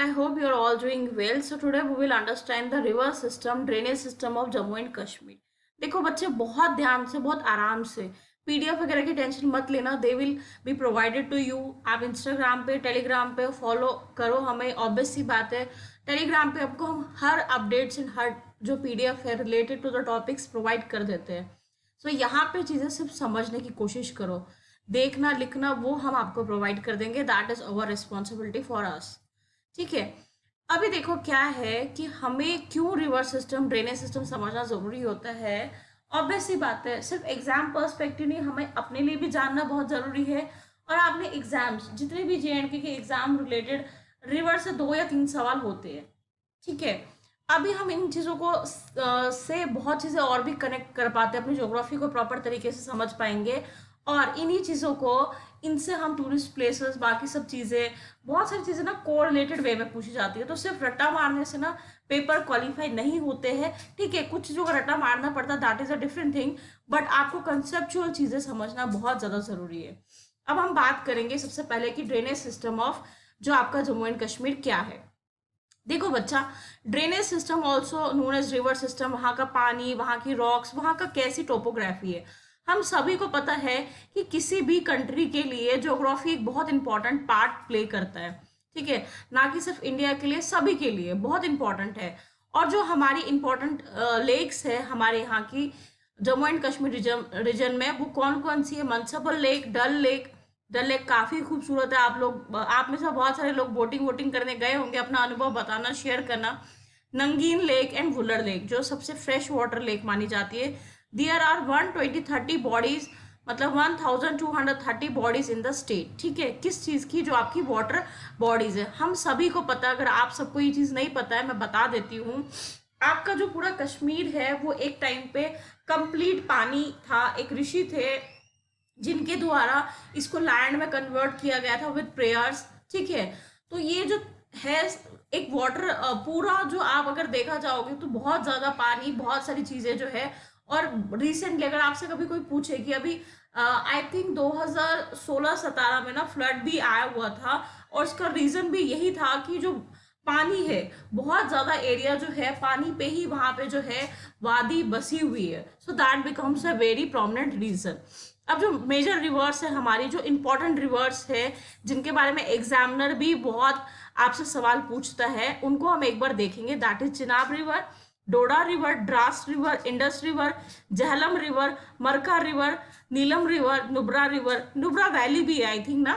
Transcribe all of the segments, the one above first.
I hope you are all doing well. So today we will understand the river system, drainage system of Jammu and Kashmir. देखो बच्चे बहुत ध्यान से बहुत आराम से पीडीएफ वगैरह की टेंशन मत लेना. They will be provided to you. आप इंस्टाग्राम पे टेलीग्राम पे फॉलो करो हमें. ऑब्वियस सी बात है टेलीग्राम पे आपको हम हर अपडेट्स एंड हर जो पीडीएफ है related to the topics provide कर देते हैं. सो यहाँ पे चीज़ें सिर्फ समझने की कोशिश करो. देखना लिखना वो हम आपको प्रोवाइड कर देंगे. That is our responsibility for us. ठीक है. अभी देखो क्या है कि हमें क्यों रिवर सिस्टम ड्रेनेज सिस्टम समझना ज़रूरी होता है. ऑब्वियस सी बात है सिर्फ एग्जाम पर्सपेक्टिव नहीं, हमें अपने लिए भी जानना बहुत ज़रूरी है. और आपने एग्जाम्स जितने भी जेएंडके के एग्जाम रिलेटेड रिवर से 2 या 3 सवाल होते हैं. ठीक है. अभी हम इन चीज़ों को से बहुत चीज़ें और भी कनेक्ट कर पाते हैं, अपनी ज्योग्राफी को प्रॉपर तरीके से समझ पाएंगे. और इन्हीं चीज़ों को इनसे हम टूरिस्ट प्लेसेस बाकी सब चीज़ें बहुत सारी चीज़ें ना कोरिलेटेड वे में पूछी जाती है. तो सिर्फ रट्टा मारने से ना पेपर क्वालिफाई नहीं होते हैं. ठीक है, कुछ चीज़ों का रट्टा मारना पड़ता है, that is a different thing. But आपको कंसेप्चुअल चीज़ें समझना बहुत ज़्यादा ज़रूरी है. अब हम बात करेंगे सबसे पहले कि ड्रेनेज सिस्टम ऑफ जो आपका जम्मू एंड कश्मीर क्या है. देखो बच्चा, drainage system also known as river system, वहाँ का पानी, वहाँ की रॉक्स, वहाँ का कैसी टोपोग्राफी है. हम सभी को पता है कि किसी भी कंट्री के लिए ज्योग्राफी एक बहुत इंपॉर्टेंट पार्ट प्ले करता है. ठीक है, ना कि सिर्फ इंडिया के लिए, सभी के लिए बहुत इंपॉर्टेंट है. और जो हमारी इंपॉर्टेंट लेक्स है हमारे यहाँ की जम्मू एंड कश्मीर रीजन में, वो कौन कौन सी है? मनसबल लेक, डल लेक. डल लेक काफ़ी खूबसूरत है. आप में से बहुत सारे लोग बोटिंग वोटिंग करने गए होंगे, अपना अनुभव बताना, शेयर करना. नंगीन लेक एंड वुलर लेक जो सबसे फ्रेश वाटर लेक मानी जाती है. देयर आर 120-30 बॉडीज, मतलब 1230 बॉडीज इन द स्टेट. ठीक है, किस चीज़ की? जो आपकी वाटर बॉडीज है. हम सभी को पता है, अगर आप सबको ये चीज़ नहीं पता है मैं बता देती हूँ. आपका जो पूरा कश्मीर है वो एक टाइम पे कंप्लीट पानी था. एक ऋषि थे जिनके द्वारा इसको लैंड में कन्वर्ट किया गया था विद प्रेयर्स. ठीक है, तो ये जो है एक वाटर पूरा, जो आप अगर देखा जाओगे तो बहुत ज़्यादा पानी, बहुत सारी चीज़ें जो है. और रिसेंटली अगर आपसे कभी कोई पूछे कि अभी आई थिंक 2016-17 में ना फ्लड भी आया हुआ था, और इसका रीज़न भी यही था कि जो पानी है, बहुत ज़्यादा एरिया जो है पानी पे ही वहाँ पे जो है वादी बसी हुई है. So that becomes a very prominent reason. अब जो मेजर रिवर्स है हमारी, जो इंपॉर्टेंट रिवर्स है जिनके बारे में एग्जामिनर भी बहुत आपसे सवाल पूछता है, उनको हम एक बार देखेंगे. That is Chenab river, Doda river, Drass river, Indus river, Jhelum river, Markha river, Neelum river, Nubra river, Nubra valley भी है आई थिंक ना,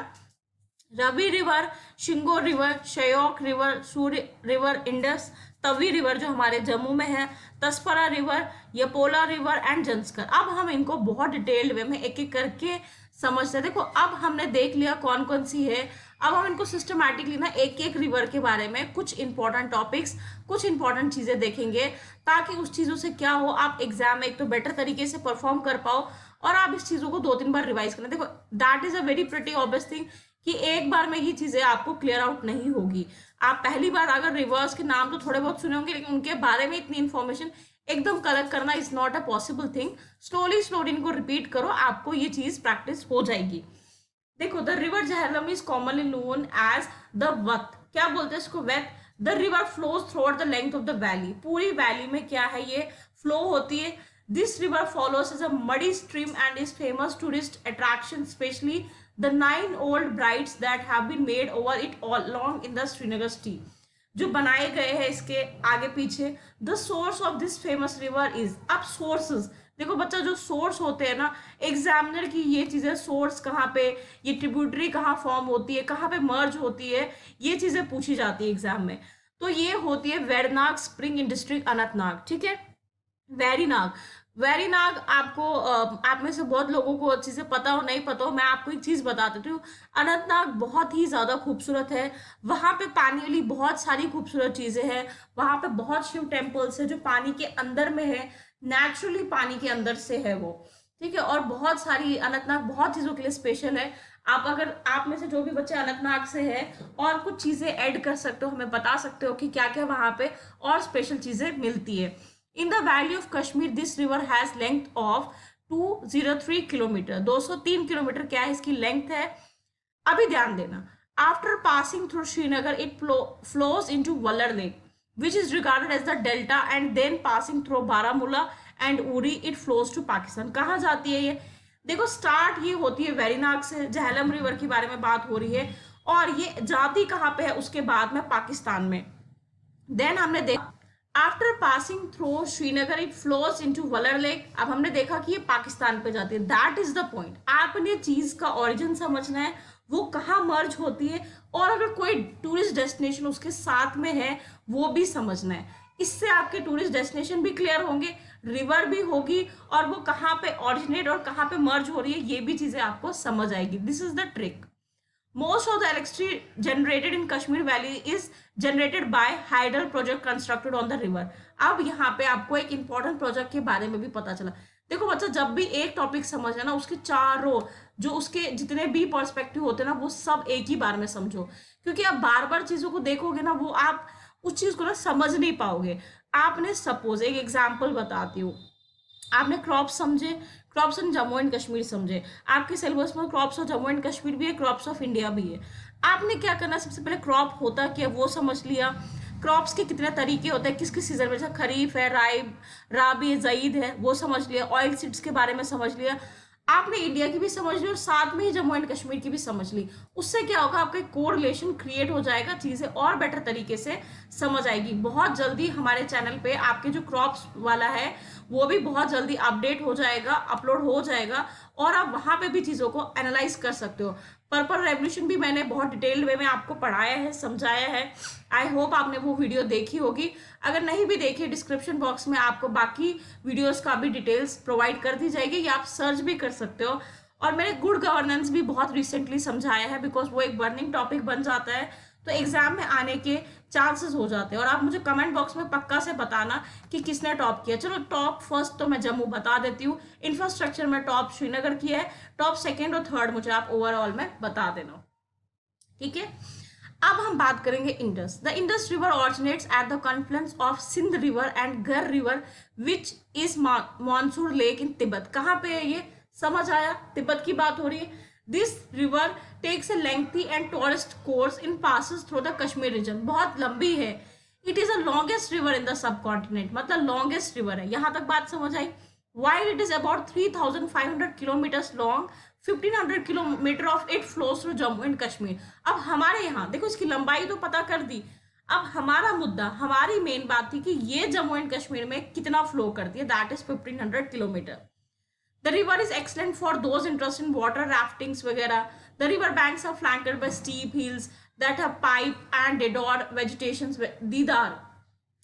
Ravi river, Shingo river, Shyok river, Surya river, Indus, Tawi river जो हमारे जम्मू में है, Tsarap river, Yapola river and Zanskar. अब हम इनको बहुत डिटेल्ड वे में एक एक करके समझते हैं. देखो अब हमने देख लिया कौन कौन सी है. अब हम इनको सिस्टमैटिकली ना एक एक रिवर के बारे में कुछ इंपॉर्टेंट टॉपिक्स, कुछ इंपॉर्टेंट चीज़ें देखेंगे, ताकि उस चीज़ों से क्या हो, आप एग्जाम में एक तो बेटर तरीके से परफॉर्म कर पाओ, और आप इस चीज़ों को 2-3 बार रिवाइज करना. देखो that is a very pretty obvious thing कि एक बार में ही चीज़ें आपको क्लियर आउट नहीं होगी. आप पहली बार अगर रिवर्स के नाम तो थोड़े बहुत सुने होंगे, लेकिन उनके बारे में इतनी इन्फॉर्मेशन एकदम कलेक्ट करना is not a possible thing. Slowly slowly इनको रिपीट करो, आपको ये चीज़ प्रैक्टिस हो जाएगी. देखो the river Jhelum is commonly known as the Vyeth. क्या बोलते हैं इसको? Vyeth. The river flows throughout the length of the valley. पूरी वैली में क्या है, ये फ्लो होती है. This river follows as a muddy stream and is famous tourist attraction, specially the 9 old brides that have been made over it all along in the Srinagar sea. जो बनाए गए हैं इसके आगे पीछे. The source of this famous river is. अब sources देखो बच्चा, जो सोर्स होते हैं ना एग्जामिनर की, ये चीज़ें सोर्स कहाँ पे, ये ट्रिब्यूटरी कहाँ फॉर्म होती है, कहाँ पे मर्ज होती है, ये चीज़ें पूछी जाती है एग्जाम में. तो ये होती है वेरनाग स्प्रिंग इन डिस्ट्रिक्ट अनंतनाग. ठीक है, वेरीनाग. वेरीनाग आपको आप में से बहुत लोगों को अच्छे से पता हो, नहीं पता हो, मैं आपको एक चीज़ बता देती हूँ. अनंतनाग बहुत ही ज़्यादा खूबसूरत है. वहाँ पे पानी वाली बहुत सारी खूबसूरत चीज़ें हैं. वहाँ पे बहुत शिव टेम्पल्स है जो पानी के अंदर में है, नेचुरली पानी के अंदर से है वो. ठीक है, और बहुत सारी अनंतनाग बहुत चीज़ों के लिए स्पेशल है. आप में से जो भी बच्चे अनंतनाग से है और कुछ चीज़ें ऐड कर सकते हो, हमें बता सकते हो कि क्या क्या वहाँ पे और स्पेशल चीज़ें मिलती है. In the valley of Kashmir, this river has length of 203 kilometre. 203 kilometre क्या है इसकी लेंथ है. अभी ध्यान देना, After passing through Srinagar, it flows into Waller Lake, which is regarded as the delta, and then passing through Baramulla and Uri, it flows to Pakistan. कहाँ जाती है ये? देखो स्टार्ट ये होती है वेरीनाग से, झेलम रिवर के बारे में बात हो रही है, और ये जाती कहाँ पे है उसके बाद में पाकिस्तान में. देन हमने देखा after passing through Srinagar it flows into वलर लेक. अब हमने देखा कि ये पाकिस्तान पे जाती है. That is the point. आपने चीज का ओरिजिन समझना है, वो कहाँ मर्ज होती है, और अगर कोई टूरिस्ट डेस्टिनेशन उसके साथ में है वो भी समझना है. इससे आपके टूरिस्ट डेस्टिनेशन भी क्लियर होंगे, रिवर भी होगी, और वो कहाँ पे ऑरिजिनेट और कहाँ पे मर्ज हो रही है ये भी चीजें आपको समझ आएगी. This is the trick. Most of the electricity generated in Kashmir Valley is generated by hydel project constructed on the river. अब यहाँ पे आपको एक important project के बारे में भी पता चला. देखो बच्चा, जब भी एक टॉपिक समझ है ना, उसके चारों जो उसके जितने भी पर्सपेक्टिव होते हैं ना, वो सब एक ही बार में समझो, क्योंकि आप बार बार चीजों को देखोगे ना, वो आप उस चीज को ना समझ नहीं पाओगे. आपने सपोज एक एग्जाम्पल बताती हूँ, आपने क्रॉप्स समझे, crops in Jammu and Kashmir समझे, आपके सिलेबस में crops of Jammu and Kashmir भी है, क्रॉप्स ऑफ इंडिया भी है. आपने क्या करना, सबसे पहले क्रॉप होता क्या वो समझ लिया, क्रॉप्स के कितने तरीके होते हैं, किस किस सीजन में, जैसे खरीफ है, राबी है, जईद है, वो समझ लिया. ऑयल सीड्स के बारे में समझ लिया. आपने इंडिया की भी समझ ली और साथ में ही जम्मू एंड कश्मीर की भी समझ ली. उससे क्या होगा, आपका एक कोरिलेशन क्रिएट हो जाएगा, चीजें और बेटर तरीके से समझ आएगी. बहुत जल्दी हमारे चैनल पे आपके जो क्रॉप्स वाला है वो भी बहुत जल्दी अपडेट हो जाएगा, अपलोड हो जाएगा, और आप वहां पे भी चीजों को एनालाइज कर सकते हो. पर्पल रेवोल्यूशन भी मैंने बहुत डिटेल्ड वे में आपको पढ़ाया है, समझाया है. आई होप आपने वो वीडियो देखी होगी. अगर नहीं भी देखी, डिस्क्रिप्शन बॉक्स में आपको बाकी वीडियोस का भी डिटेल्स प्रोवाइड कर दी जाएगी, या आप सर्च भी कर सकते हो. और मैंने गुड गवर्नेंस भी बहुत रिसेंटली समझाया है, बिकॉज वो एक बर्निंग टॉपिक बन जाता है, तो एग्जाम में आने के चांसेस हो जाते हैं. और आप मुझे कमेंट बॉक्स में पक्का से बताना कि किसने टॉप किया. चलो, टॉप फर्स्ट तो मैं जम्मू बता देती हूँ, इंफ्रास्ट्रक्चर में टॉप श्रीनगर किया है, टॉप सेकेंड और थर्ड मुझे आप ओवरऑल में बता देना. ठीक है, अब हम बात करेंगे Indus. The Indus river originates at the confluence of Sindh river and Gar river which is Mansarovar lake in Tibet. कहाँ पे है ये, समझ आया, तिब्बत की बात हो रही है. This river takes a lengthy and tortuous course in passes through the Kashmir region. बहुत लंबी है. It is a longest river in the subcontinent, मतलब लॉन्गेस्ट रिवर है. यहां तक बात समझ आई. While it is about 3,500 kilometers long, 1,500 kilometre of it flows through Jammu and Kashmir. अब हमारे यहाँ देखो, इसकी लंबाई तो पता कर दी. अब हमारा मुद्दा, हमारी मेन बात थी कि ये जम्मू एंड कश्मीर में कितना फ्लो करती है. That is 1,500 kilometre. The river is excellent for those interest in water raftings वगैरह. The river banks are flanked by steep hills that have pine and deodar vegetation.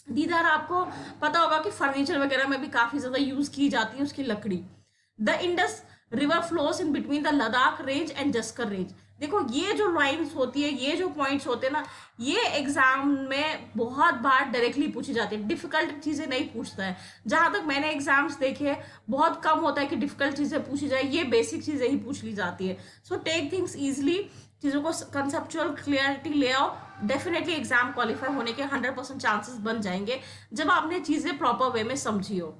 दीदार आपको पता होगा कि फर्नीचर वगैरह में भी काफी ज्यादा यूज की जाती है उसकी लकड़ी. The Indus river flows in between the Ladakh range and Zanskar range. देखो, ये जो लाइंस होती है, ये जो पॉइंट्स होते हैं ना, ये एग्जाम में बहुत बार डायरेक्टली पूछी जाती है. डिफिकल्ट चीजें नहीं पूछता है. जहां तक मैंने एग्जाम्स देखे हैं, बहुत कम होता है कि डिफिकल्ट चीजें पूछी जाए. ये बेसिक चीजें ही पूछ ली जाती है. सो टेक थिंग्स इजिली, चीजों को कंसेप्चुअल क्लियरिटी ले आओ. डेफिनेटली एग्जाम क्वालिफाई होने के 100% चांसेस बन जाएंगे जब आपने चीजें प्रॉपर वे में समझी हो.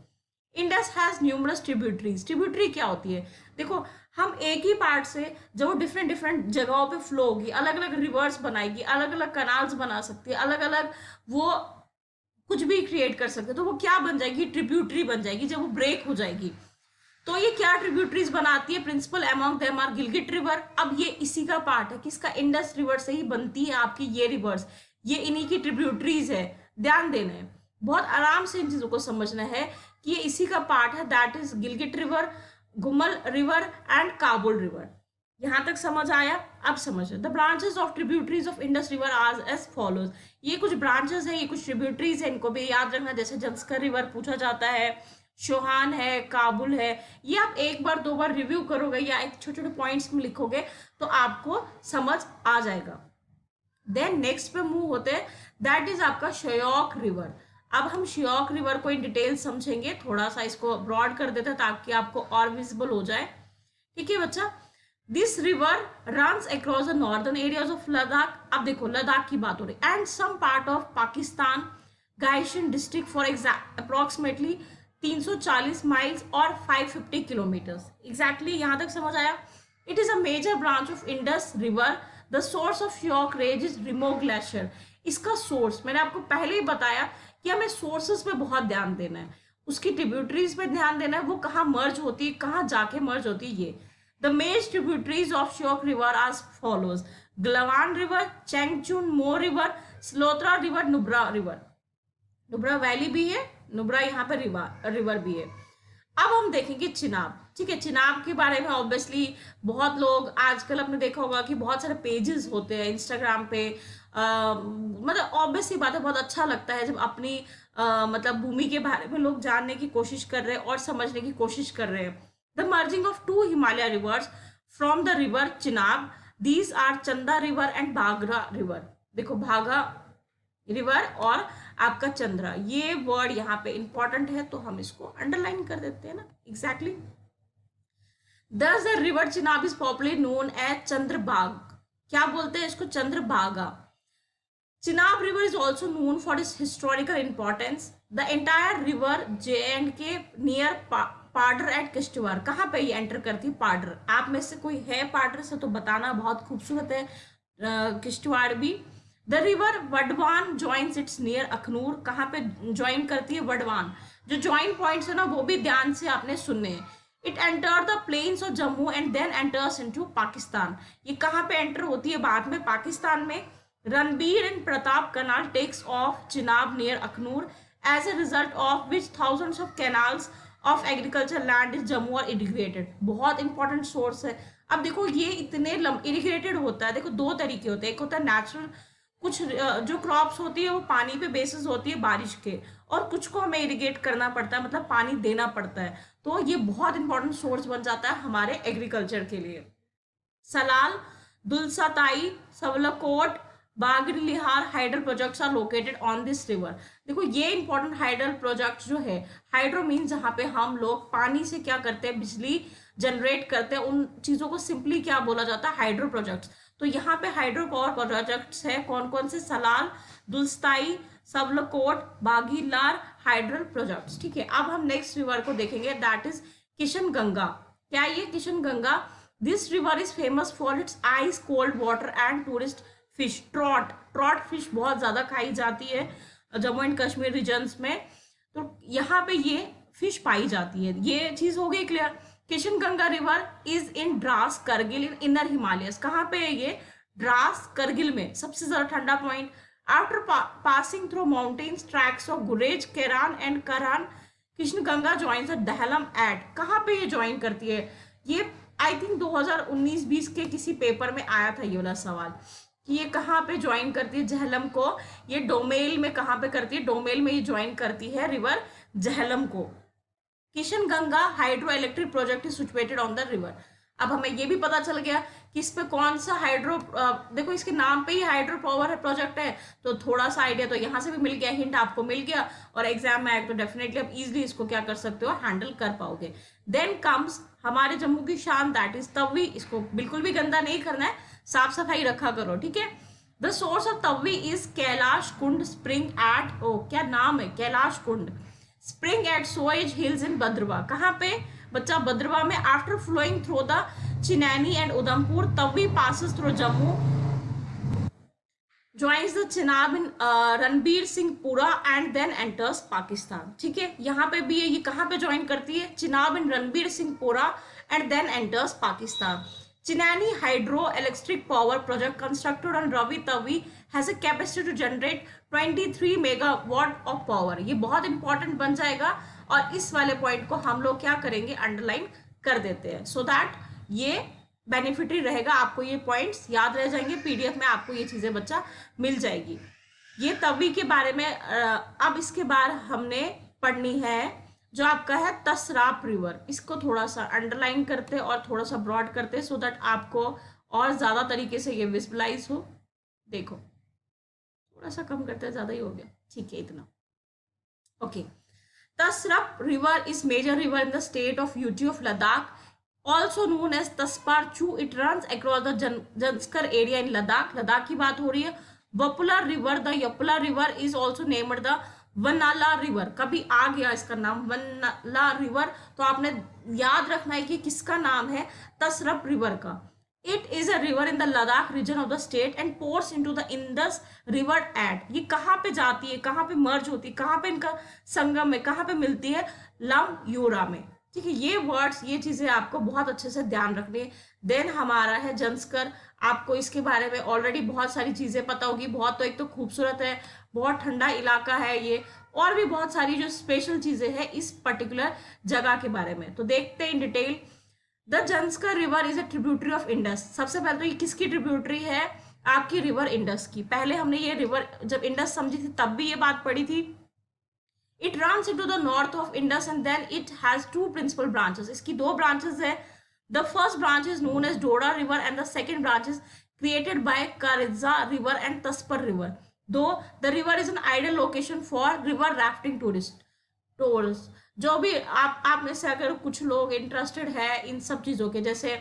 Indus has numerous tributaries. Tributary क्या होती है, देखो, हम एक ही पार्ट से जब वो डिफरेंट डिफरेंट जगहों पे फ्लो होगी, अलग अलग रिवर्स बनाएगी, अलग अलग कनाल्स बना सकती है, अलग अलग वो कुछ भी क्रिएट कर सकते हैं, तो वो क्या बन जाएगी, ट्रिब्यूटरी बन जाएगी. जब वो ब्रेक हो जाएगी तो ये क्या ट्रिब्यूटरीज बनाती है. Principal among them are Gilgit river. अब ये इसी का पार्ट है, किसका, इंडस रिवर से ही बनती है आपकी ये रिवर्स. ये इन्हीं की ट्रिब्यूटरीज है. ध्यान देना है, बहुत आराम से इन चीजों को समझना है कि ये इसी का पार्ट है. That is Gilgit river, Gumal river and Kabul river. यहां तक समझ आया. अब समझ. The branches of tributaries of Indus river are as follows. ये कुछ ब्रांचेस है, ये कुछ ट्रिब्यूटरीज है, इनको भी याद रखना. जैसे जंस्कर रिवर पूछा जाता है, शोहान है, काबुल है. ये आप एक बार दो बार रिव्यू करोगे या एक छोटे छोटे पॉइंट्स में लिखोगे तो आपको समझ आ जाएगा. देन नेक्स्ट पे मूव होते हैं, दैट इज आपका श्योक रिवर. अब हम श्योक रिवर को इन डिटेल समझेंगे. थोड़ा सा इसको ब्रॉड कर देते हैं ताकि आपको और विजिबल हो जाए. ठीक है बच्चा. This river runs across the northern areas of Ladakh. अब देखो, लद्दाख की बात हो रही, and some part of Pakistan, गाइशन डिस्ट्रिक्ट फॉर अप्रोक्सीमेटली 340 माइल्स और 550 किलोमीटर्स. एग्जैक्टली यहां तक समझ आया. It is a major branch of Indus river. The source of Shyok river is Rimo glacier. इसका सोर्स मैंने आपको पहले ही बताया कि हमें सोर्सेस पे बहुत ध्यान देना है, उसकी ट्रिब्यूटरीज पे ध्यान देना है, वो कहाँ मर्ज होती है, कहाँ जाके मर्ज होती है। ये the main tributaries of Shyok river are follows: Galwan river, Changchenmo river, Saltoro river, Nubra river. Nubra valley भी है, नुब्रा यहाँ पे रिवर भी है। अब हम देखेंगे चिनाब। ठीक है, चिनाब के बारे में ऑब्वियसली बहुत लोग आजकल आपने देखा होगा कि बहुत सारे पेजेस होते हैं इंस्टाग्राम पे। मतलब ऑब्वियसली बात है, बहुत अच्छा लगता है जब अपनी मतलब भूमि के बारे में लोग जानने की कोशिश कर रहे हैं और समझने की कोशिश कर रहे हैं। The merging of two Himalaya rivers from the river Chenab, these are Chandra river and Bhaga river. देखो भागा रिवर और आपका चंद्रा, ये वर्ड यहाँ पे इंपॉर्टेंट है तो हम इसको अंडरलाइन कर देते हैं ना। Exactly thus the river Chenab is popularly known as Chandrabhaga. क्या बोलते हैं इसको? Chandrabhaga. Chenab river is also known for its historical importance. The entire river JNK near Padar at Kishtwar. कहाँ पे ये एंटर करती है? पाडर। आप में से कोई है पाडर से तो बताना, बहुत खूबसूरत है किश्तवाड़ भी। The river Warwan joins its near Akhnoor. कहाँ पे ज्वाइन करती है? वडवान। जो ज्वाइन पॉइंट्स है ना वो भी ध्यान से आपने सुनने हैं। It enter the plains of Jammu and then enters into Pakistan. ये कहाँ पे एंटर होती है? बाद में पाकिस्तान में। Ranbir and Pratap canal takes off Chenab near Akhnoor, as a result of which thousands of canals of agriculture land is Jammu are irrigated. बहुत इंपॉर्टेंट सोर्स है। अब देखो ये इतने इरिगेटेड होता है, देखो दो तरीके होते हैं। एक होता है नेचुरल, कुछ जो क्रॉप्स होती है वो पानी पे बेसिस होती है बारिश के, और कुछ को हमें इरिगेट करना पड़ता है, मतलब पानी देना पड़ता है। तो ये बहुत इंपॉर्टेंट सोर्स बन जाता है हमारे एग्रीकल्चर के लिए। Salal, Dulhasti, Sawalkot, Baglihar hydel projects are located on this river. देखो ये इंपॉर्टेंट हाइडल प्रोजेक्ट जो है, हाइड्रो मीन जहाँ पे हम लोग पानी से क्या करते हैं? बिजली जनरेट करते हैं। उन चीजों को सिंपली क्या बोला जाता है? Hydro projects. तो यहाँ पे हाइड्रो पावर प्रोजेक्ट्स है कौन कौन से? Salal, Dulhasti, Sawalkot, Baglihar hydel projects. ठीक है, अब हम नेक्स्ट रिवर को देखेंगे, दैट इज किशन गंगा। क्या ये Kishan Ganga? This river is famous for its ice cold water and tourist fish. Trout fish बहुत ज्यादा खाई जाती है जम्मू एंड कश्मीर रीजन्स में, तो यहाँ पे ये फिश पाई जाती है। ये चीज हो गई clear. Kishan Ganga river is in Dras Kargil in inner Himalayas. कहाँ पे है ये? द्रास करगिल में, सबसे ज्यादा ठंडा point. After passing through mountains tracks of Gurez, Kieron and करान, किशन गंगा ज्वाइंस दहलम एट। कहाँ पे ये ज्वाइन करती है? ये आई थिंक 2019-20 के किसी पेपर में आया था ये वाला सवाल कि ये कहाँ पे ज्वाइन करती है झेलम को। ये डोमेल में कहाँ पे करती है? डोमेल में ये ज्वाइन करती है रिवर झेलम को। Kishan Ganga hydro electric project is situated on the river. अब हमें ये भी पता चल गया कि इस पे कौन सा हाइड्रो, देखो इसके नाम पे ही हाइड्रो पावर प्रोजेक्ट है, तो थोड़ा सा आइडिया तो यहाँ से भी मिल गया, हिंट आपको मिल गया, और एग्जाम में आए तो डेफिनेटली आप इजिली इसको क्या कर सकते हो? हैंडल कर पाओगे। देन कम्स हमारे जम्मू की शान, दैट इज तवी। इसको बिल्कुल भी गंदा नहीं करना है, साफ सफाई रखा करो। ठीक है, the source of Tawi is Kailash Kund spring at, ओ क्या नाम है, Kailash Kund spring at Seoj hills in Bhaderwah. कहाँ पे बच्चा? भद्रवा में। After flowing through the Chenani and Udhampur, Tawi passes through Jammu, joins the Chenab in Ranbir Singhpura and then enters Pakistan. ठीक है, यहाँ पे भी है, ये कहाँ पे ज्वाइन करती है? Chenab in Ranbir Singhpura and then enters Pakistan. Chinani hydroelectric power project constructed on Ravi Tavi has a capacity to generate 23 megawatt of power। ये बहुत इंपॉर्टेंट बन जाएगा, और इस वाले पॉइंट को हम लोग क्या करेंगे? अंडरलाइन कर देते हैं, सो दैट ये बेनिफिटरी रहेगा। आपको ये पॉइंट्स याद रह जाएंगे, पीडीएफ में आपको ये चीजें बच्चा मिल जाएगी। ये तवी के बारे में। अब इसके बाद हमने पढ़नी है जो आपका है तसराप रिवर। इसको थोड़ा सा अंडरलाइन करते हैं और थोड़ा सा ब्रॉड करते हैं, सो दैट आपको और ज्यादा तरीके से ये विजुअलाइज हो। देखो थोड़ा सा कम करते हैं, ज्यादा ही हो गया, ठीक है इतना। Okay, Tsarap river is major river in the state of UT of Ladakh, also known as Tsarap Chu. It run across the Zanskar area in Ladakh. Ladakh की बात हो रही है। Yapola river, the Yapola river is also named the Wanla river. कभी आ गया इसका नाम वनाला रिवर, तो आपने याद रखना है कि किसका नाम है? तसरप रिवर का। It is a river in the Ladakh region of the state and pours into the Indus river at. ये कहाँ पे जाती है, कहाँ पे मर्ज होती है, कहाँ पे इनका संगम है, कहाँ पे मिलती है, लम यूरा में। ठीक है, ये वर्ड्स, ये चीजें आपको बहुत अच्छे से ध्यान रखनी है। देन हमारा है जंस्कर। आपको इसके बारे में ऑलरेडी बहुत सारी चीजें पता होगी। बहुत, तो एक तो खूबसूरत है, बहुत ठंडा इलाका है ये, और भी बहुत सारी जो स्पेशल चीजें हैं इस पर्टिकुलर जगह के बारे में। तो देखते हैं in detail. The Zanskar river is a tributary of Indus. सबसे पहले तो ये किसकी ट्रिब्यूटरी है, आपकी रिवर इंडस की। पहले हमने ये रिवर जब इंडस समझी थी तब भी ये बात पढ़ी थी। It runs into the north of Indus and then it has two principal branches. इसकी दो ब्रांचेस है। The first branch is known as Doda river and the second branch is created by Karsha river and Tsarap river. Though the river is an ideal location for river rafting tourist. जो भी आप में से अगर कुछ लोग इंटरेस्टेड है इन सब चीज़ों के, जैसे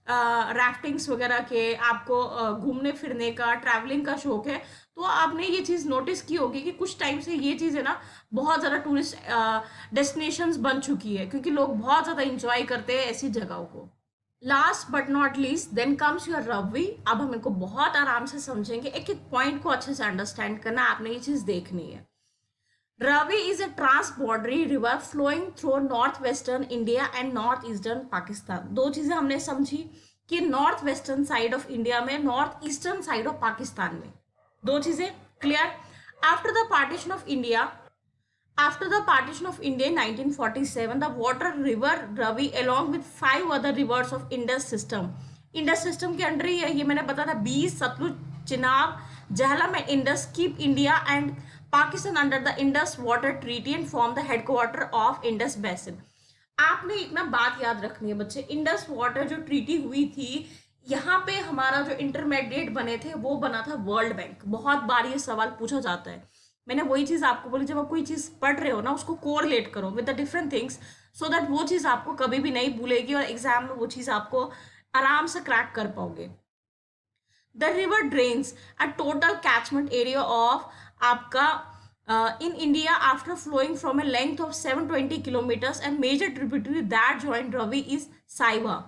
राफ्टिंग्स वगैरह के, आपको घूमने फिरने का, ट्रैवलिंग का शौक है, तो आपने ये चीज़ नोटिस की होगी कि कुछ टाइम से ये चीज़ है ना बहुत ज़्यादा टूरिस्ट डेस्टिनेशंस बन चुकी है, क्योंकि लोग बहुत ज़्यादा इंजॉय करते हैं ऐसी जगहों को। Last but not least then comes your Ravi. अब हम इनको बहुत आराम से समझेंगे, एक एक पॉइंट को अच्छे से अंडरस्टैंड करना, आपने ये चीज़ देखनी है। Ravi is a trans-boundary river flowing through northwestern India and northeastern Pakistan। दो चीजें हमने समझी कि north western side of India में, north eastern side of Pakistan में। दो चीजें clear. After the partition of India, after the partition of India in 1947, the water river Ravi along with 5 other rivers of Indus system, Indus system के under ही है ये, मैंने बताया था, 20 Sutlej, Chenab, Jhelum and Indus keep India and Pakistan under the Indus water treaty and form the headquarter of Indus basin. आपने एक ना बात याद रखनी है बच्चे, इंडस वाटर जो ट्रीटी हुई थी, यहाँ पे हमारा जो इंटरमीडिएट बने थे वो बना था वर्ल्ड बैंक। बहुत बार ये सवाल पूछा जाता है। मैंने वही चीज आपको बोली, जब आप कोई चीज पढ़ रहे हो ना उसको कोरिलेट करो with the different things, so that वो चीज आपको कभी भी नहीं भूलेगी और एग्जाम में वो चीज आपको आराम से क्रैक कर पाओगे। The river drains a total catchment area of आपका in India after flowing from a length of 720 kilometres and major tributary that join Ravi is Siul.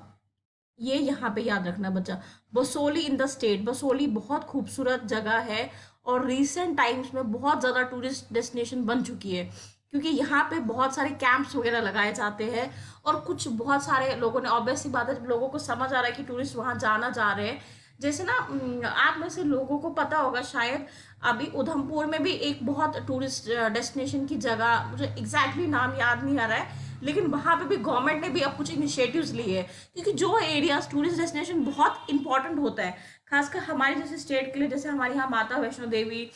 ये यहाँ पे याद रखना बच्चा। Basohli in the state, Basohli बहुत खूबसूरत जगह है और रिसेंट टाइम्स में बहुत ज़्यादा टूरिस्ट डेस्टिनेशन बन चुकी है, क्योंकि यहाँ पे बहुत सारे कैंप्स वगैरह लगाए जाते हैं और कुछ बहुत सारे लोगों ने, ऑब्वियसली बात है, जब लोगों को समझ आ रहा है कि टूरिस्ट वहाँ जाना जा रहे हैं, जैसे ना आप में से लोगों को पता होगा शायद, अभी उधमपुर में भी एक बहुत टूरिस्ट डेस्टिनेशन की जगह, मुझे एग्जैक्टली नाम याद नहीं आ रहा है, लेकिन वहाँ पे भी गवर्नमेंट ने भी अब कुछ इनिशिएटिव्स लिए हैं, क्योंकि जो एरियाज टूरिस्ट डेस्टिनेशन बहुत इंपॉर्टेंट होता है खासकर हमारे जैसे स्टेट के लिए, जैसे हमारे यहाँ माता वैष्णो देवी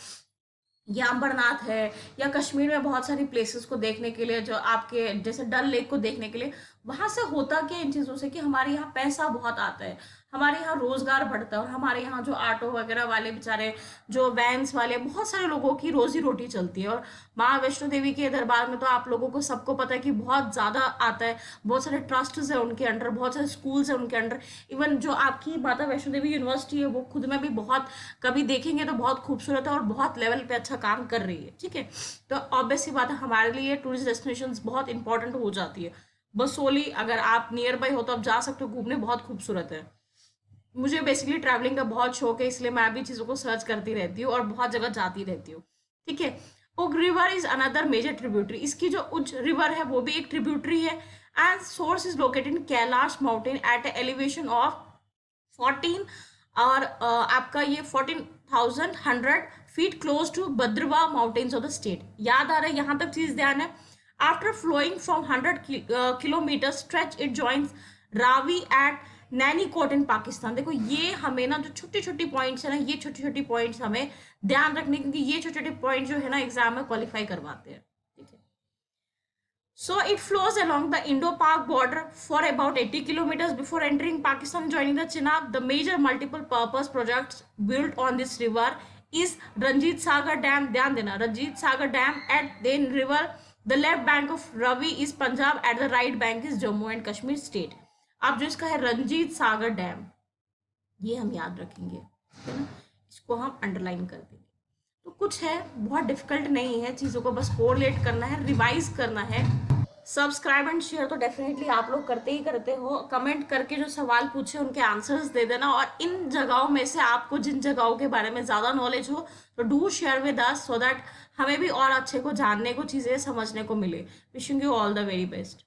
या अम्बरनाथ है, या कश्मीर में बहुत सारी प्लेसेस को देखने के लिए, जो आपके जैसे डल लेक को देखने के लिए, वहां से होता क्या इन चीज़ों से कि हमारे यहाँ पैसा बहुत आता है, हमारे यहाँ रोजगार बढ़ता है, और हमारे यहाँ जो ऑटो वगैरह वाले बेचारे, जो वैन्स वाले, बहुत सारे लोगों की रोजी रोटी चलती है। और माँ वैष्णो देवी के दरबार में तो आप लोगों को सबको पता है कि बहुत ज़्यादा आता है, बहुत सारे ट्रस्ट है उनके अंडर, बहुत सारे स्कूल्स है उनके अंडर। इवन जो आपकी माता वैष्णो देवी यूनिवर्सिटी है वो खुद में भी बहुत, कभी देखेंगे तो बहुत खूबसूरत है और बहुत लेवल पे अच्छा काम कर रही है। ठीक है, तो ऑब्वियसली बात है हमारे लिए टूरिस्ट डेस्टिनेशन बहुत इंपॉर्टेंट हो जाती है। बसोली अगर आप नियर बाई हो तो आप जा सकते हो घूमने, बहुत खूबसूरत है। मुझे बेसिकली ट्रैवलिंग का बहुत शौक है, इसलिए मैं भी चीज़ों को सर्च करती रहती हूँ और बहुत जगह जाती रहती हूँ। ठीक है, उग river is another major tributary. इसकी जो उज रिवर है वो भी एक ट्रिब्यूटरी है and source is located in Kailash mountain at elevation of 14 और आपका ये 14,100 feet close to Bhaderwah mountains of the state. याद आ रहा है यहाँ तक चीज ध्यान है। After flowing from 100 kilometre stretch it joins Ravi at Nainakot in Pakistan. देखो ये हमें ना जो छोटी छोटी पॉइंट्स है ना, ये छोटी छोटी पॉइंट्स हमें ध्यान रखने, क्योंकि ये छोटे छोटे पॉइंट जो है ना एग्जाम में क्वालिफाई करवाते हैं। ठीक है, so it flows along the Indo-Pak border for about 80 kilometers before entering Pakistan, joining the Chenab. The major multiple-purpose projects built on this river is Ranjit Sagar Dam. ध्यान देना, Ranjit Sagar Dam at Then River. The left bank of Ravi is Punjab. At the right bank is Jammu and Kashmir state. अब जो इसका है Ranjit Sagar dam, ये हम याद रखेंगे, है ना, इसको हम अंडरलाइन कर देंगे। तो कुछ है, बहुत डिफिकल्ट नहीं है, चीज़ों को बस कोरिलेट करना है, रिवाइज करना है। सब्सक्राइब एंड शेयर तो डेफिनेटली आप लोग करते ही करते हो। कमेंट करके जो सवाल पूछे उनके आंसर्स दे देना, और इन जगहों में से आपको जिन जगहों के बारे में ज़्यादा नॉलेज हो तो do share with us, so that हमें भी और अच्छे को जानने को, चीज़ें समझने को मिले। Wishing you all the very best.